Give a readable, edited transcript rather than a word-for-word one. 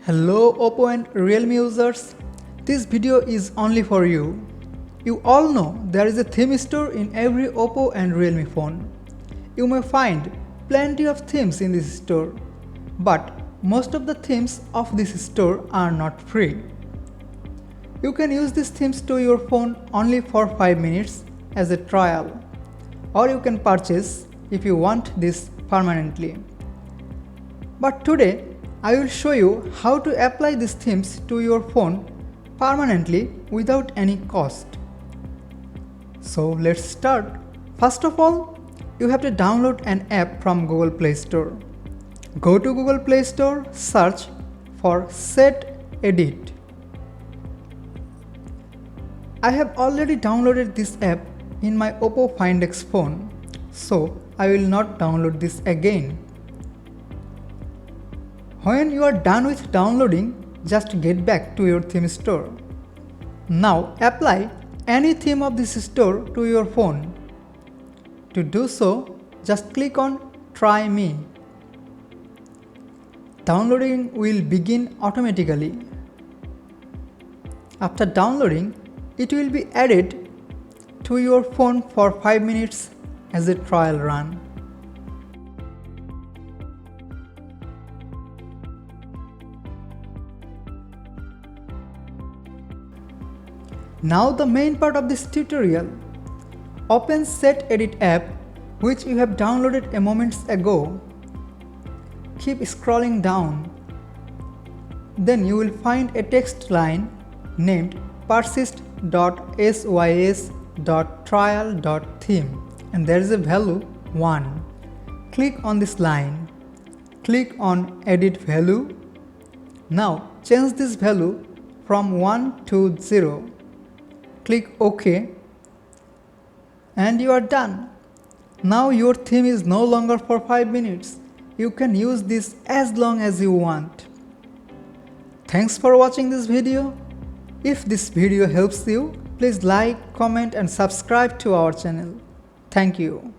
Hello Oppo and Realme users, this video is only for you. You all know there is a theme store in every Oppo and Realme phone. You may find plenty of themes in this store, but most of the themes of this store are not free. You can use these themes to your phone only for 5 minutes as a trial, or you can purchase if you want this permanently. But today, I will show you how to apply these themes to your phone permanently without any cost. So let's start. First of all, you have to download an app from Google Play Store. Go to Google Play Store, search for Set Edit. I have already downloaded this app in my Oppo Find X phone, so I will not download this again. When you are done with downloading, just get back to your theme store. Now apply any theme of this store to your phone. To do so, just click on Try Me. Downloading will begin automatically. After downloading, it will be added to your phone for 5 minutes as a trial run. Now the main part of this tutorial. Open Set Edit app which you have downloaded a moment ago. Keep scrolling down. Then you will find a text line named persist.sys.trial.theme and there is a value 1. Click on this line. Click on Edit Value. Now change this value from 1 to 0. Click OK and you are done. Now your theme is no longer for 5 minutes. You can use this as long as you want. Thanks for watching this video. If this video helps you, please like, comment and subscribe to our channel. Thank you.